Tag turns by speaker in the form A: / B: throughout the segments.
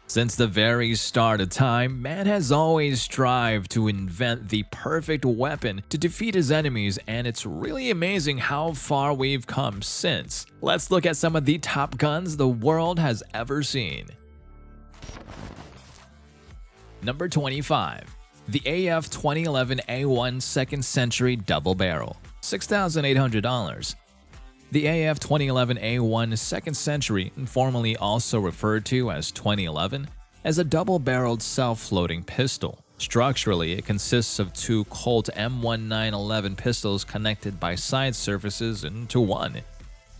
A: Since the very start of time, man has always strived to invent the perfect weapon to defeat his enemies, and it's really amazing how far we've come since. Let's look at some of the top guns the world has ever seen. Number 25. The AF 2011 A1 Second Century Double Barrel, $6,800. The AF 2011 A1 Second Century, formerly also referred to as 2011, is a double-barreled self-loading pistol. Structurally, it consists of two Colt M1911 pistols connected by side surfaces into one.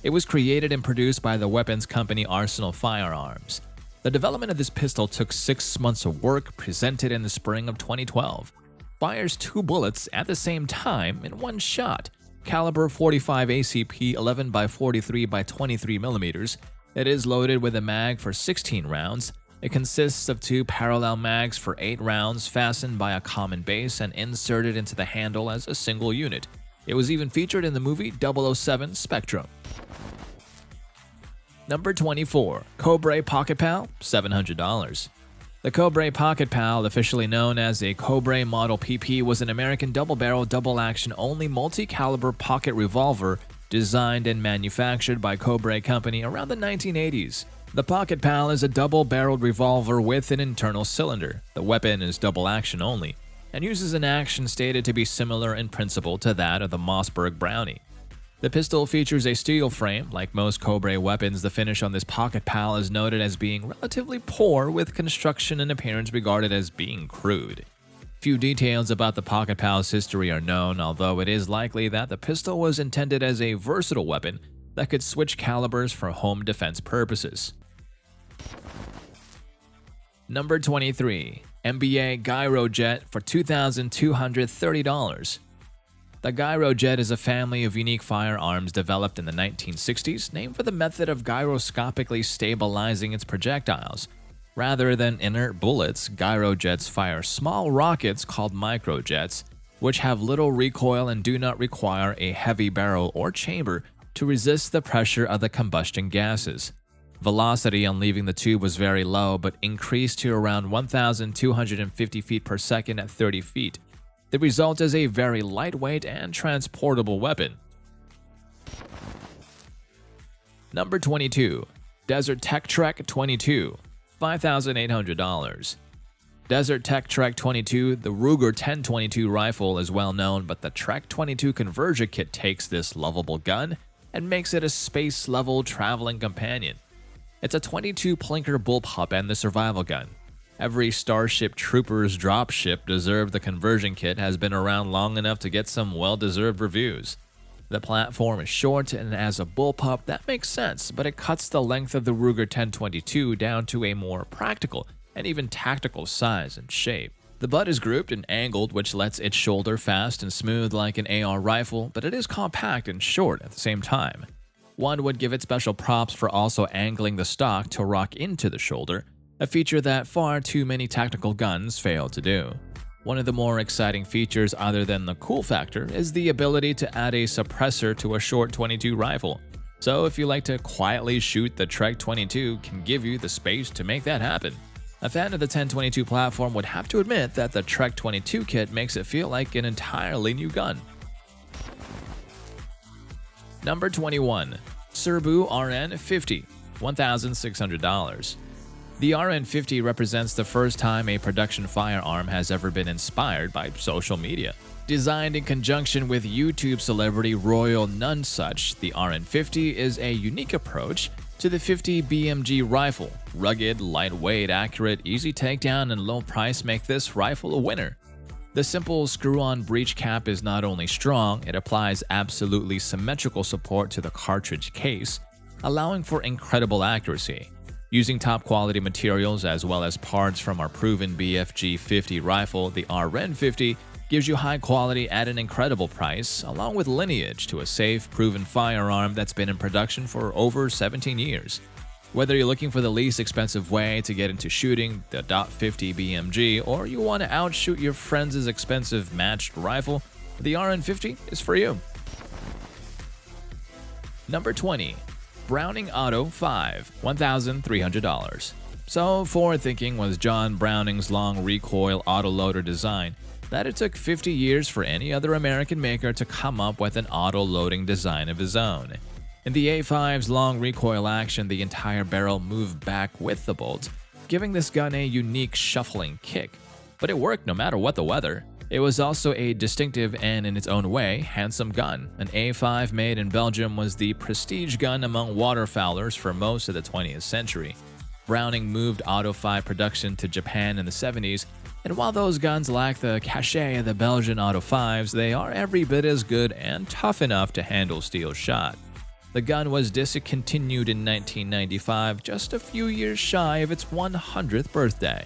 A: It was created and produced by the weapons company Arsenal Firearms. The development of this pistol took 6 months of work, presented in the spring of 2012. Fires 2 bullets at the same time in one shot. Caliber 45 ACP 11 by 43 by 23 mm. It is loaded with a mag for 16 rounds. It consists of 2 parallel mags for 8 rounds fastened by a common base and inserted into the handle as a single unit. It was even featured in the movie 007 Spectrum. Number 24. Cobra Pocket Pal, $700. The Cobra Pocket Pal, officially known as a Cobra Model PP, was an American double-barrel, double-action only multi-caliber pocket revolver designed and manufactured by Cobra Company around the 1980s. The Pocket Pal is a double-barreled revolver with an internal cylinder. The weapon is double-action only and uses an action stated to be similar in principle to that of the Mossberg Brownie. The pistol features a steel frame. Like most Cobra weapons, the finish on this Pocket Pal is noted as being relatively poor, with construction and appearance regarded as being crude. Few details about the Pocket Pal's history are known, although it is likely that the pistol was intended as a versatile weapon that could switch calibers for home defense purposes. Number 23. NBA Gyrojet for $2,230. The Gyrojet is a family of unique firearms developed in the 1960s, named for the method of gyroscopically stabilizing its projectiles. Rather than inert bullets, Gyrojets fire small rockets called microjets, which have little recoil and do not require a heavy barrel or chamber to resist the pressure of the combustion gases. Velocity on leaving the tube was very low, but increased to around 1,250 feet per second at 30 feet. The result is a very lightweight and transportable weapon. Number 22. Desert Tech Trek 22, $5,800. Desert Tech Trek 22, the Ruger 1022 rifle, is well known, but the Trek 22 conversion kit takes this lovable gun and makes it a space-level traveling companion. It's a 22 plinker bullpup and the survival gun. Every Starship Troopers dropship deserved the conversion kit has been around long enough to get some well-deserved reviews. The platform is short, and as a bullpup, that makes sense, but it cuts the length of the Ruger 1022 down to a more practical and even tactical size and shape. The butt is grouped and angled, which lets it shoulder fast and smooth like an AR rifle, but it is compact and short at the same time. One would give it special props for also angling the stock to rock into the shoulder, a feature that far too many tactical guns fail to do. One of the more exciting features, other than the cool factor, is the ability to add a suppressor to a short 22 rifle. So if you like to quietly shoot, the Trek 22 can give you the space to make that happen. A fan of the 1022 platform would have to admit that the Trek 22 kit makes it feel like an entirely new gun. Number 21. Serbu RN50, $1,600. The RN50 represents the first time a production firearm has ever been inspired by social media. Designed in conjunction with YouTube celebrity Royal Nunsuch, the RN50 is a unique approach to the 50 BMG rifle. Rugged, lightweight, accurate, easy takedown, and low price make this rifle a winner. The simple screw-on breech cap is not only strong, it applies absolutely symmetrical support to the cartridge case, allowing for incredible accuracy. Using top-quality materials as well as parts from our proven BFG 50 rifle, the RN50 gives you high quality at an incredible price, along with lineage to a safe, proven firearm that's been in production for over 17 years. Whether you're looking for the least expensive way to get into shooting, the .50 BMG, or you want to outshoot your friend's expensive matched rifle, the RN50 is for you. Number 20. Browning Auto 5, $1,300. So forward-thinking was John Browning's long recoil autoloader design that it took 50 years for any other American maker to come up with an auto-loading design of his own. In the A5's long recoil action, the entire barrel moved back with the bolt, giving this gun a unique shuffling kick. But it worked no matter what the weather. It was also a distinctive and, in its own way, handsome gun. An A5 made in Belgium was the prestige gun among waterfowlers for most of the 20th century. Browning moved Auto-5 production to Japan in the 70s, and while those guns lack the cachet of the Belgian Auto-5s, they are every bit as good and tough enough to handle steel shot. The gun was discontinued in 1995, just a few years shy of its 100th birthday.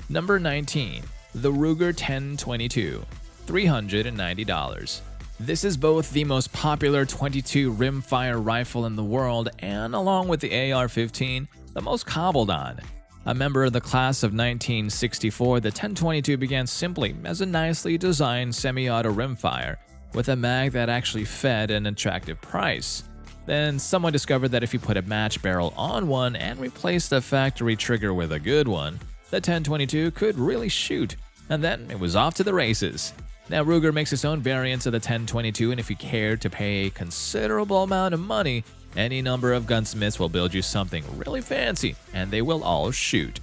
A: Number 19. The Ruger 1022, $390. This is both the most popular .22 rimfire rifle in the world and, along with the AR-15, the most cobbled on. A member of the class of 1964, the 1022 began simply as a nicely designed semi-auto rimfire, with a mag that actually fed an attractive price. Then someone discovered that if you put a match barrel on one and replaced the factory trigger with a good one, the 1022 could really shoot, and then it was off to the races. Now Ruger makes its own variants of the 1022, and if you care to pay a considerable amount of money, any number of gunsmiths will build you something really fancy, and they will all shoot.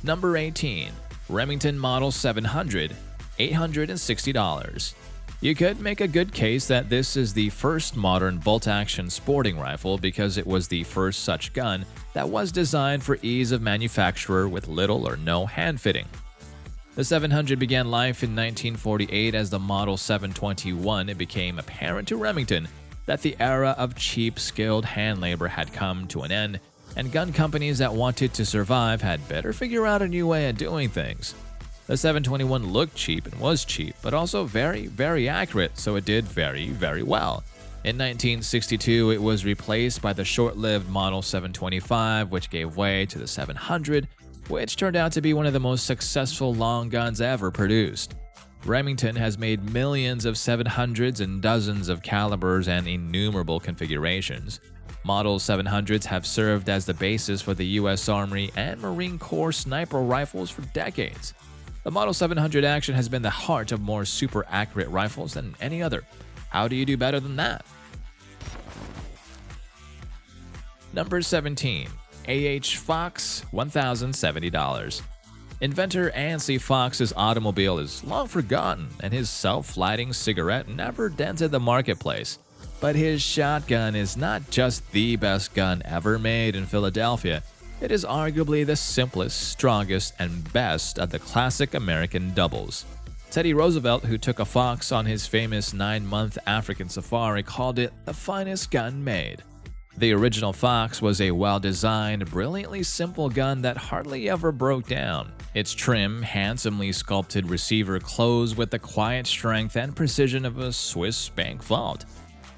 A: Number 18. Remington Model 700, $860. You could make a good case that this is the first modern bolt-action sporting rifle because it was the first such gun that was designed for ease of manufacture with little or no hand fitting. The 700 began life in 1948 as the Model 721. It became apparent to Remington that the era of cheap, skilled hand labor had come to an end, and gun companies that wanted to survive had better figure out a new way of doing things. The 721 looked cheap and was cheap, but also very, very accurate, so it did very, very well. In 1962, it was replaced by the short-lived Model 725, which gave way to the 700, which turned out to be one of the most successful long guns ever produced. Remington has made millions of 700s and dozens of calibers and innumerable configurations. Model 700s have served as the basis for the U.S. Army and Marine Corps sniper rifles for decades. The Model 700 action has been the heart of more super accurate rifles than any other. How do you do better than that? Number 17. A.H. Fox, $1,070. Inventor Ansley Fox's automobile is long forgotten, and his self-lighting cigarette never dented the marketplace. But his shotgun is not just the best gun ever made in Philadelphia. It is arguably the simplest, strongest, and best of the classic American doubles. Teddy Roosevelt, who took a Fox on his famous 9-month African safari, called it the finest gun made. The original Fox was a well-designed, brilliantly simple gun that hardly ever broke down. Its trim, handsomely sculpted receiver closed with the quiet strength and precision of a Swiss bank vault.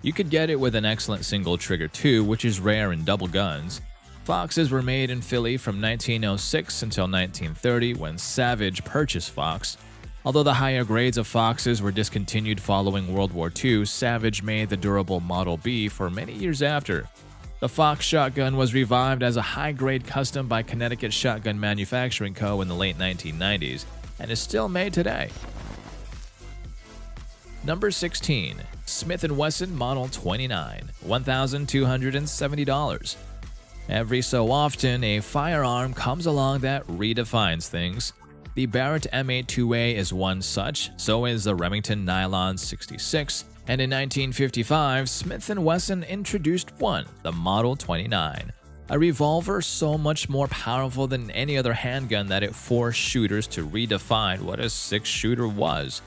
A: You could get it with an excellent single trigger too, which is rare in double guns. Foxes were made in Philly from 1906 until 1930 when Savage purchased Fox. Although the higher grades of Foxes were discontinued following World War II, Savage made the durable Model B for many years after. The Fox shotgun was revived as a high-grade custom by Connecticut Shotgun Manufacturing Co. in the late 1990s and is still made today. Number 16. Smith & Wesson Model 29, $1,270. Every so often, a firearm comes along that redefines things. The Barrett M82A is one such, so is the Remington Nylon 66, and in 1955, Smith & Wesson introduced one, the Model 29, a revolver so much more powerful than any other handgun that it forced shooters to redefine what a six-shooter was.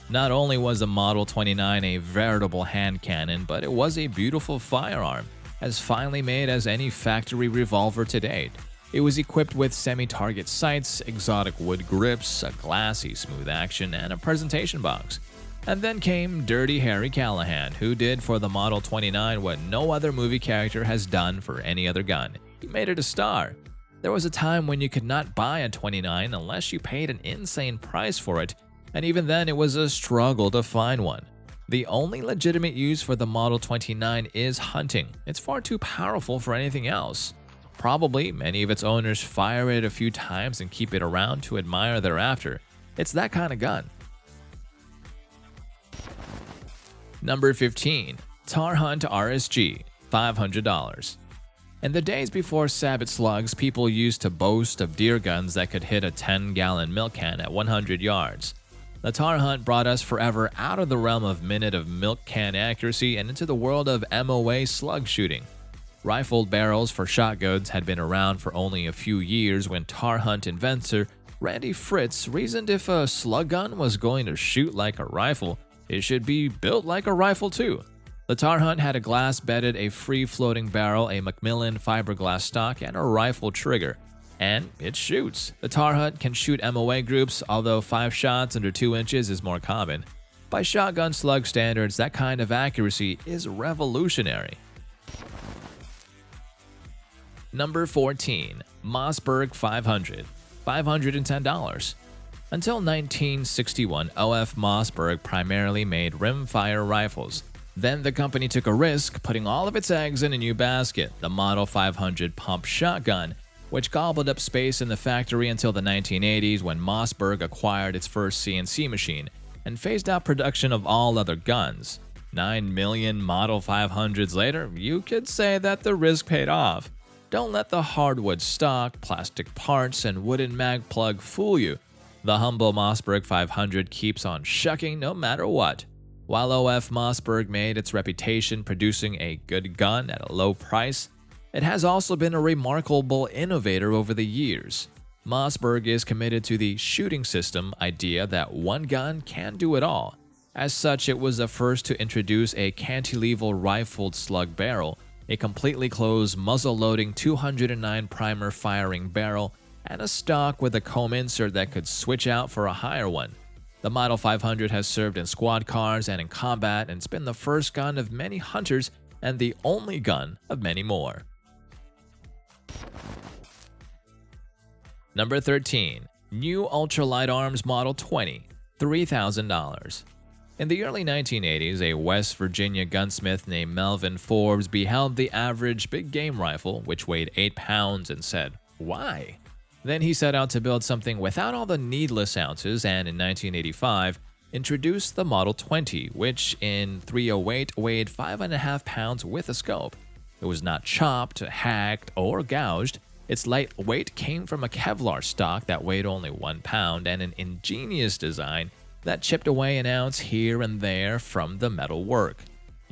A: Not only was the Model 29 a veritable hand cannon, but it was a beautiful firearm, as finely made as any factory revolver to date. It was equipped with semi-target sights, exotic wood grips, a glassy smooth action, and a presentation box. And then came Dirty Harry Callahan, who did for the Model 29 what no other movie character has done for any other gun. He made it a star. There was a time when you could not buy a 29 unless you paid an insane price for it, and even then it was a struggle to find one. The only legitimate use for the Model 29 is hunting. It's far too powerful for anything else. Probably many of its owners fire it a few times and keep it around to admire thereafter. It's that kind of gun. Number 15. Tar Hunt RSG, $500. In the days before Sabot slugs, people used to boast of deer guns that could hit a 10-gallon milk can at 100 yards. The Tar Hunt brought us forever out of the realm of minute of milk can accuracy and into the world of MOA slug shooting. Rifled barrels for shotguns had been around for only a few years when Tar Hunt inventor Randy Fritz reasoned if a slug gun was going to shoot like a rifle, it should be built like a rifle too. The Tar Hunt had a glass-bedded, a free-floating barrel, a Macmillan fiberglass stock, and a rifle trigger. And it shoots. The Tar Hunt can shoot MOA groups, although 5 shots under 2 inches is more common. By shotgun slug standards, that kind of accuracy is revolutionary. Number 14. Mossberg 500, $510. Until 1961, OF Mossberg primarily made rimfire rifles. Then the company took a risk, putting all of its eggs in a new basket, the Model 500 pump shotgun, which gobbled up space in the factory until the 1980s when Mossberg acquired its first CNC machine and phased out production of all other guns. 9 million Model 500s later, you could say that the risk paid off. Don't let the hardwood stock, plastic parts, and wooden mag plug fool you. The humble Mossberg 500 keeps on shucking no matter what. While OF Mossberg made its reputation producing a good gun at a low price, it has also been a remarkable innovator over the years. Mossberg is committed to the shooting system idea that one gun can do it all. As such, it was the first to introduce a cantilever rifled slug barrel, a completely closed muzzle-loading 209 primer firing barrel, and a stock with a comb insert that could switch out for a higher one. The Model 500 has served in squad cars and in combat and it's been the first gun of many hunters and the only gun of many more. Number 13. New Ultralight Arms Model 20, $3,000. In the early 1980s, a West Virginia gunsmith named Melvin Forbes beheld the average big game rifle, which weighed 8 pounds, and said, "Why?" Then he set out to build something without all the needless ounces and in 1985 introduced the Model 20, which in .308 weighed 5.5 pounds with a scope. It was not chopped, hacked, or gouged. Its light weight came from a Kevlar stock that weighed only 1 pound and an ingenious design that chipped away an ounce here and there from the metal work.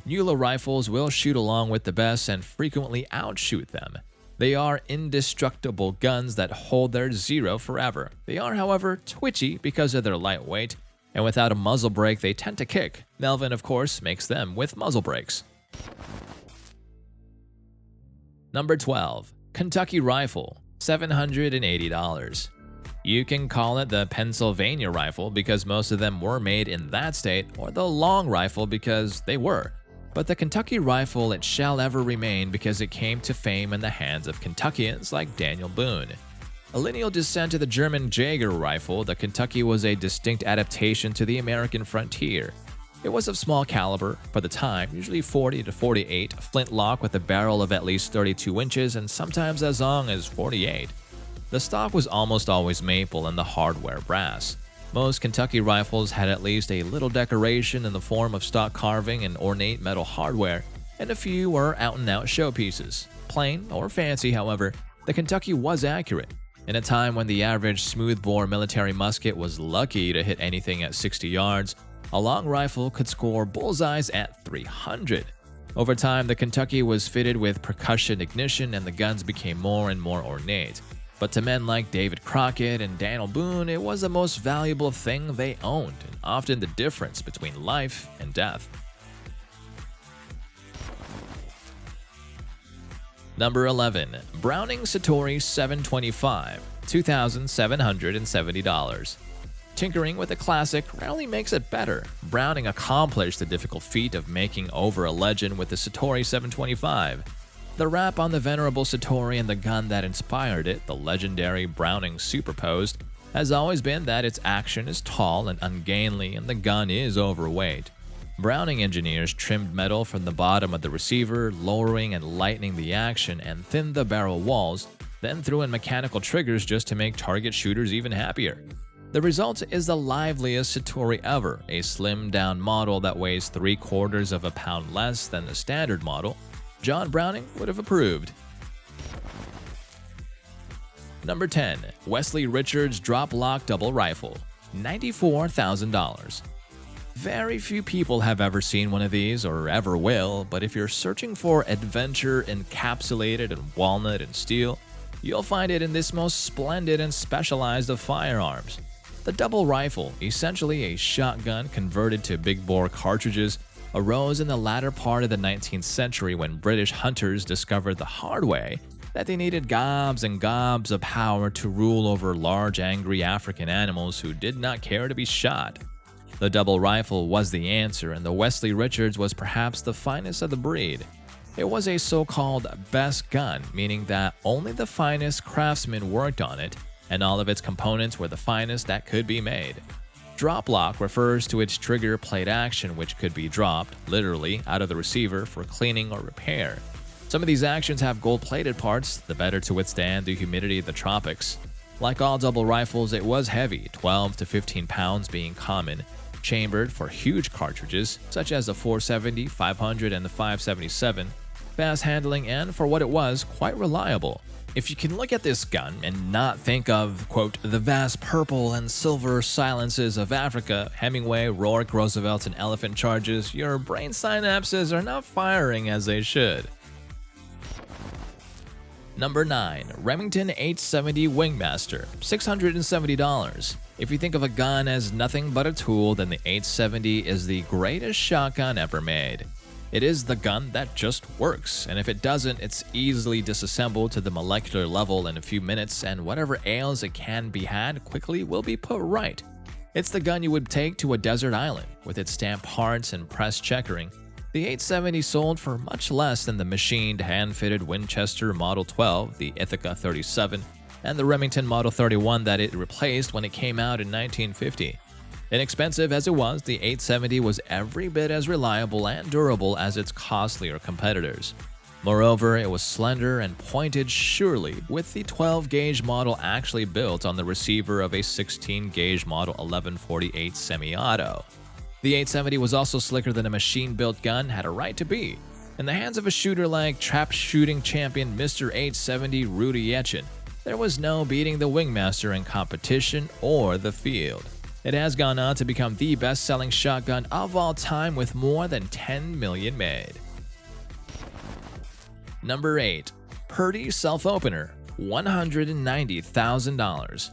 A: Nula rifles will shoot along with the best and frequently outshoot them. They are indestructible guns that hold their zero forever. They are, however, twitchy because of their light weight, and without a muzzle brake they tend to kick. Melvin, of course, makes them with muzzle brakes. Number 12. Kentucky Rifle, $780. You can call it the Pennsylvania rifle because most of them were made in that state, or the long rifle because they were. But the Kentucky rifle it shall ever remain because it came to fame in the hands of Kentuckians like Daniel Boone. A lineal descent to the German Jaeger rifle, the Kentucky was a distinct adaptation to the American frontier. It was of small caliber for the time, usually 40 to 48, flintlock with a barrel of at least 32 inches and sometimes as long as 48. The stock was almost always maple and the hardware brass. Most Kentucky rifles had at least a little decoration in the form of stock carving and ornate metal hardware, and a few were out-and-out showpieces. Plain or fancy, however, the Kentucky was accurate. In a time when the average smoothbore military musket was lucky to hit anything at 60 yards, a long rifle could score bullseyes at 300. Over time, the Kentucky was fitted with percussion ignition and the guns became more and more ornate. But to men like David Crockett and Daniel Boone, it was the most valuable thing they owned, and often the difference between life and death. Number 11. Browning Citori 725, $2,770. Tinkering with a classic rarely makes it better. Browning accomplished the difficult feat of making over a legend with the Citori 725. The rap on the venerable Citori and the gun that inspired it, the legendary Browning Superposed, has always been that its action is tall and ungainly and the gun is overweight. Browning engineers trimmed metal from the bottom of the receiver, lowering and lightening the action, and thinned the barrel walls, then threw in mechanical triggers just to make target shooters even happier. The result is the liveliest Satori ever, a slimmed-down model that weighs 3/4 of a pound less than the standard model. John Browning would have approved. Number 10. Wesley Richards Drop Lock Double Rifle, $94,000. Very few people have ever seen one of these or ever will, but if you're searching for adventure encapsulated in walnut and steel, you'll find it in this most splendid and specialized of firearms. The double rifle, essentially a shotgun converted to big-bore cartridges, arose in the latter part of the 19th century when British hunters discovered the hard way that they needed gobs and gobs of power to rule over large, angry African animals who did not care to be shot. The double rifle was the answer, and the Wesley Richards was perhaps the finest of the breed. It was a so-called best gun, meaning that only the finest craftsmen worked on it, and all of its components were the finest that could be made. Drop lock refers to its trigger plate action, which could be dropped, literally, out of the receiver for cleaning or repair. Some of these actions have gold-plated parts, the better to withstand the humidity of the tropics. Like all double rifles, it was heavy, 12 to 15 pounds being common, chambered for huge cartridges, such as the 470, 500, and the 577, fast handling and, for what it was, quite reliable. If you can look at this gun and not think of, quote, the vast purple and silver silences of Africa, Hemingway, Rourke, Roosevelt, and elephant charges, your brain synapses are not firing as they should. Number 9. Remington 870 Wingmaster, $670. If you think of a gun as nothing but a tool, then the 870 is the greatest shotgun ever made. It is the gun that just works, and if it doesn't, it's easily disassembled to the molecular level in a few minutes, and whatever ails it can be had quickly will be put right. It's the gun you would take to a desert island, with its stamped parts and pressed checkering. The 870 sold for much less than the machined, hand-fitted Winchester Model 12, the Ithaca 37, and the Remington Model 31 that it replaced when it came out in 1950. Inexpensive as it was, the 870 was every bit as reliable and durable as its costlier competitors. Moreover, it was slender and pointed surely, with the 12-gauge model actually built on the receiver of a 16-gauge Model 1148 semi-auto. The 870 was also slicker than a machine-built gun had a right to be. In the hands of a shooter like trap shooting champion Mr. 870 Rudy Yetchin, there was no beating the Wingmaster in competition or the field. It has gone on to become the best-selling shotgun of all time with more than 10 million made. Number 8. Purdy Self-Opener, $190,000.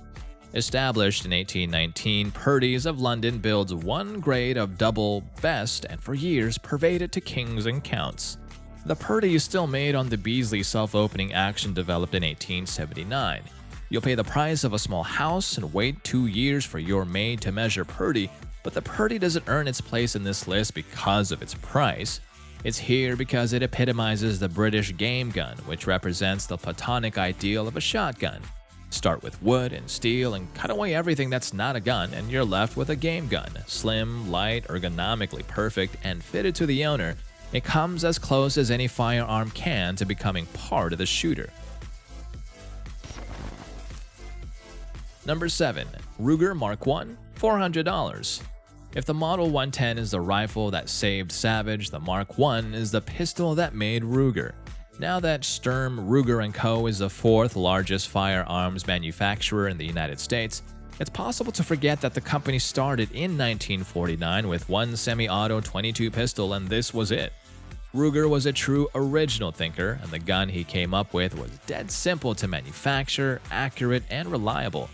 A: Established in 1819, Purdy's of London builds one grade of double best and for years pervaded to kings and counts. The Purdy is still made on the Beasley self-opening action developed in 1879. You'll pay the price of a small house and wait 2 years for your made-to-measure Purdy, but the Purdy doesn't earn its place in this list because of its price. It's here because it epitomizes the British game gun, which represents the platonic ideal of a shotgun. Start with wood and steel and cut away everything that's not a gun, and you're left with a game gun. Slim, light, ergonomically perfect, and fitted to the owner, it comes as close as any firearm can to becoming part of the shooter. Number 7. Ruger Mark I, $400. If the Model 110 is the rifle that saved Savage, the Mark I is the pistol that made Ruger. Now that Sturm, Ruger & Co. is the 4th largest firearms manufacturer in the United States, it's possible to forget that the company started in 1949 with one semi-auto .22 pistol, and this was it. Ruger was a true original thinker, and the gun he came up with was dead simple to manufacture, accurate, and reliable.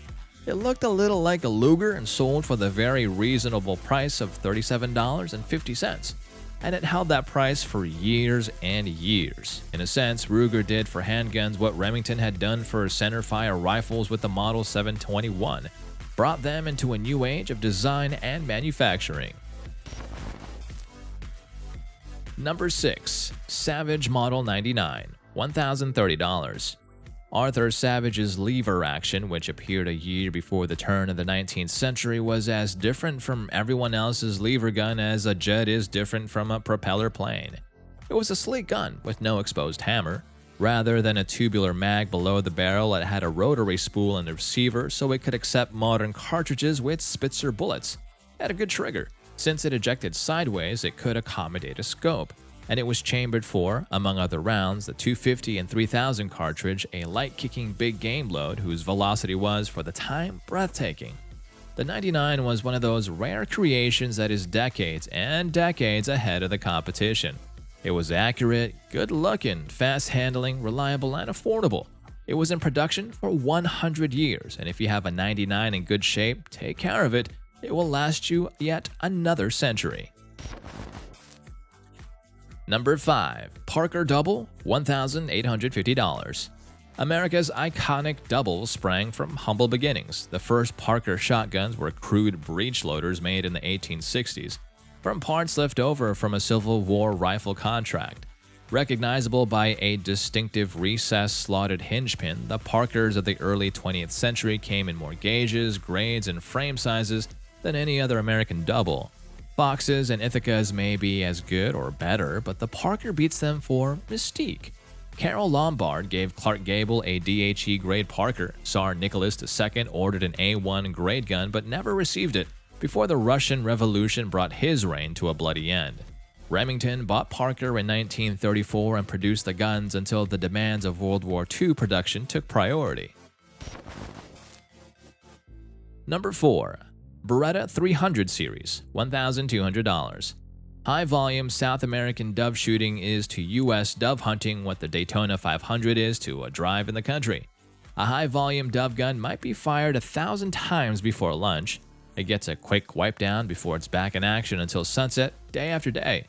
A: It looked a little like a Luger and sold for the very reasonable price of $37.50. And it held that price for years and years. In a sense, Ruger did for handguns what Remington had done for centerfire rifles with the Model 721, brought them into a new age of design and manufacturing. Number 6. Savage Model 99, $1,030. Arthur Savage's lever action, which appeared a year before the turn of the 19th century, was as different from everyone else's lever gun as a jet is different from a propeller plane. It was a sleek gun with no exposed hammer. Rather than a tubular mag below the barrel, it had a rotary spool in the receiver so it could accept modern cartridges with Spitzer bullets. It had a good trigger. Since it ejected sideways, it could accommodate a scope. And it was chambered for, among other rounds, the 250 and 3000 cartridge, a light-kicking big game load whose velocity was, for the time, breathtaking. The 99 was one of those rare creations that is decades and decades ahead of the competition. It was accurate, good-looking, fast-handling, reliable, and affordable. It was in production for 100 years, and if you have a 99 in good shape, take care of it. It will last you yet another century. Number 5. Parker Double, $1,850. America's iconic double sprang from humble beginnings. The first Parker shotguns were crude breech loaders made in the 1860s, from parts left over from a Civil War rifle contract. Recognizable by a distinctive recessed slotted hinge pin, the Parkers of the early 20th century came in more gauges, grades, and frame sizes than any other American double. Foxes and Ithacas may be as good or better, but the Parker beats them for mystique. Carroll Lombard gave Clark Gable a DHE grade Parker. Tsar Nicholas II ordered an A1 grade gun but never received it before the Russian Revolution brought his reign to a bloody end. Remington bought Parker in 1934 and produced the guns until the demands of World War II production took priority. Number 4. Beretta 300 series, $1,200. High-volume South American dove shooting is to U.S. dove hunting what the Daytona 500 is to a drive in the country. A high-volume dove gun might be fired 1,000 times before lunch. It gets a quick wipe down before it's back in action until sunset, day after day.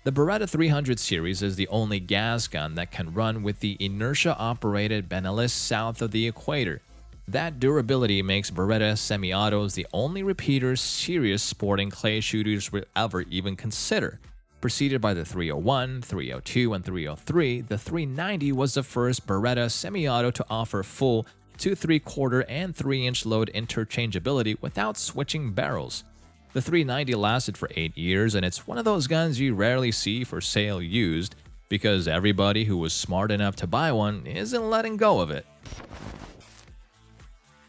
A: The Beretta 300 series is the only gas gun that can run with the inertia-operated Benellis south of the equator. That durability makes Beretta semi-autos the only repeaters serious sporting clay shooters will ever even consider. Preceded by the 301, 302, and 303, the 390 was the first Beretta semi-auto to offer full 2 3/4 and 3-inch load interchangeability without switching barrels. The 390 lasted for 8 years, and it's one of those guns you rarely see for sale used because everybody who was smart enough to buy one isn't letting go of it.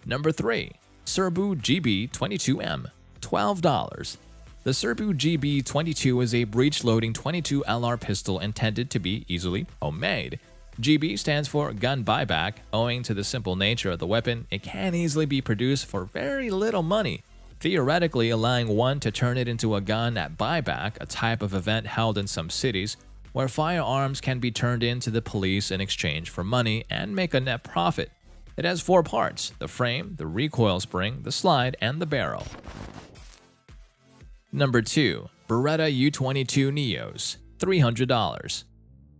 A: Number 3. Serbu GB22M, $12. The Serbu GB22 is a breech-loading 22 LR pistol intended to be easily homemade. GB stands for gun buyback. Owing to the simple nature of the weapon, it can easily be produced for very little money, theoretically allowing one to turn it into a gun at buyback, a type of event held in some cities where firearms can be turned in to the police in exchange for money and make a net profit. It has 4 parts: the frame, the recoil spring, the slide, and the barrel. Number 2. Beretta U-22 Neos, $300.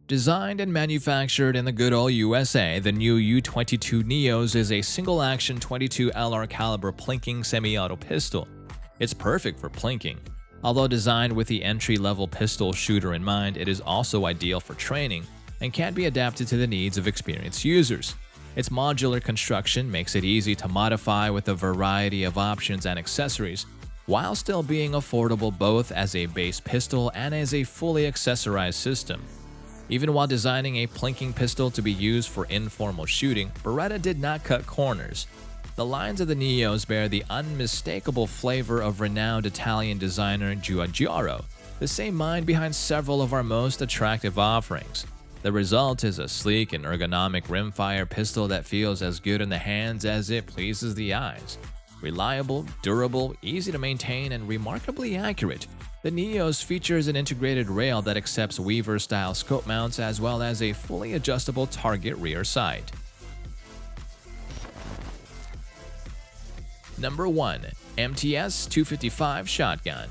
A: Designed and manufactured in the good old USA, the new U-22 Neos is a single-action 22 LR caliber plinking semi-auto pistol. It's perfect for plinking. Although designed with the entry-level pistol shooter in mind, it is also ideal for training and can be adapted to the needs of experienced users. Its modular construction makes it easy to modify with a variety of options and accessories, while still being affordable both as a base pistol and as a fully accessorized system. Even while designing a plinking pistol to be used for informal shooting, Beretta did not cut corners. The lines of the Neos bear the unmistakable flavor of renowned Italian designer Giugiaro, the same mind behind several of our most attractive offerings. The result is a sleek and ergonomic rimfire pistol that feels as good in the hands as it pleases the eyes. Reliable, durable, easy to maintain, and remarkably accurate, the Neos features an integrated rail that accepts Weaver-style scope mounts as well as a fully adjustable target rear sight. Number 1. MTS 255 Shotgun.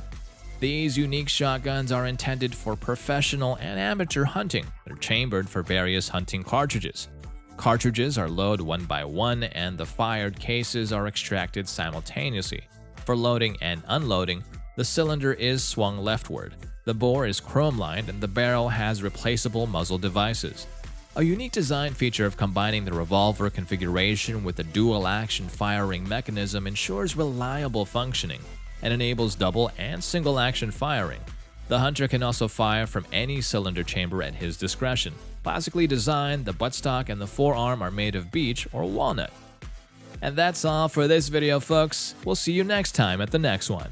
A: These unique shotguns are intended for professional and amateur hunting. They're chambered for various hunting cartridges. Cartridges are loaded one by one, and the fired cases are extracted simultaneously. For loading and unloading, the cylinder is swung leftward. The bore is chrome-lined, and the barrel has replaceable muzzle devices. A unique design feature of combining the revolver configuration with the dual-action firing mechanism ensures reliable functioning and enables double and single-action firing. The hunter can also fire from any cylinder chamber at his discretion. Classically designed, the buttstock and the forearm are made of beech or walnut. And that's all for this video, folks. We'll see you next time at the next one.